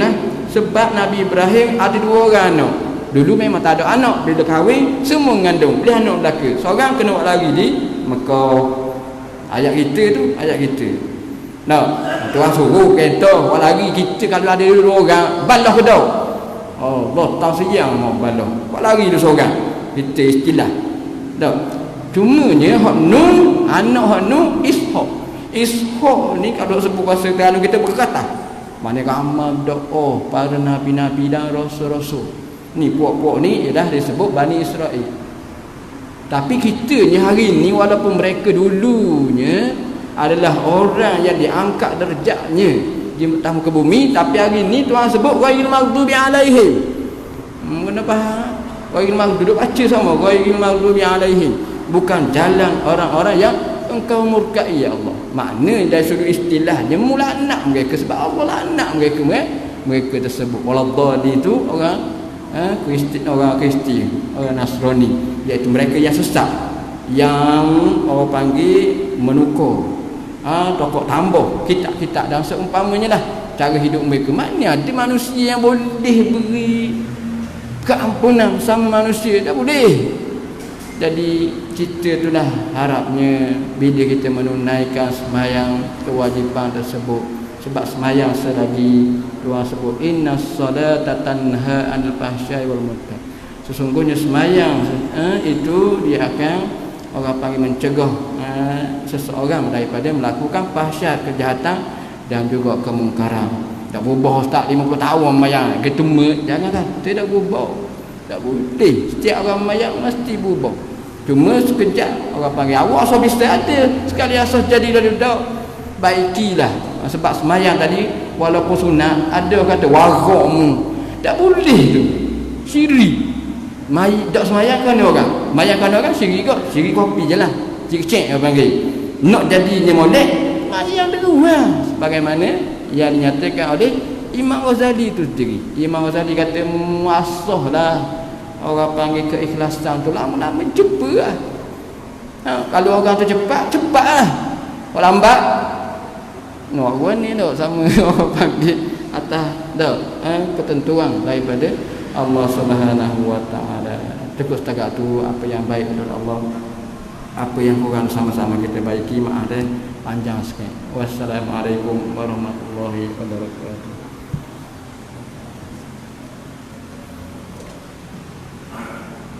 S1: sebab Nabi Ibrahim ada dua orang anak. Dulu memang tak ada anak, bila kahwin semua mengandung, boleh anak belaka. Seorang kena buat lagi di Mekah. Ayat kita tu, ayat kita. Tuan suruh kereta buat lagi, kita kalau ada dua orang balah ke dah. Allah tahu siang mau balah. Buat lagi tu seorang. Kita istilah. Cumanya hak Nun, anak hak Nun Ishak. Ishak ni kalau sebut bahasa kalau kita berkata, mana ramai doa para nabi-nabi dan rasul-rasul. Ni puak-puak ni ialah disebut Bani Israel. Tapi kita ni hari ni walaupun mereka dulunya adalah orang yang diangkat derajatnya di muka bumi, tapi hari ni Tuhan sebut ghairil maghdubi alaihim. Kenapa? Ghairil maghdubi baca sama ghairil maghdubi alaihim. Bukan jalan orang-orang yang engkau murkai ya Allah. Makna dari sudut istilahnya mula anak mereka, sebab Allah anak mereka tersebut. Waladhdallin itu orang Kristian, orang Nasrani, iaitu mereka yang sesat, yang orang panggil menukar, tokok tambah kitab-kitab dan seumpamanya lah cara hidup mereka. Mana ada manusia yang boleh beri keampunan sama manusia? Tak boleh. Jadi kita itulah harapnya bila kita menunaikan sembahyang kewajipan tersebut. Sebab sembahyang selagi Tuhan sebut innas salata tanha 'anil fahsya'i wal munkar. Sesungguhnya sembahyang itu dia akan orang panggil mencegah seseorang daripada melakukan fahsyat, kejahatan dan juga kemungkaran. Tak berubah ustaz 50 tahun mayang ketemu, jangan kan, tidak berubah. Tak boleh. Setiap orang mayang mesti berubah. Cuma sekejap orang panggil awak asal bisa ada, sekali asal jadi dari dak, baikilah. Sebab semayang tadi walaupun sunat, ada kata warakmu. Tak boleh tu. Syirik. Tak semayang kan orang. Mayang kan orang syirik kok. Syirik kopi je lah. Syirik cek orang panggil. Nak jadinya molek, mayang dulu lah. Bagaimana yang dinyatakan oleh Imam Ghazali itu sendiri. Imam Ghazali kata muasah lah orang panggil keikhlasan tu lama-lama cepat lah. Kalau orang tu cepat lah. Kalau lambat orang ni tak sama orang panggil atas tak ketentuan daripada Allah Subhanahu wa taala. Cukup setakat tu apa yang baik dari Allah. Apa yang kurang sama-sama kita baiki, maaf panjang sikit. Wassalamualaikum warahmatullahi wabarakatuh.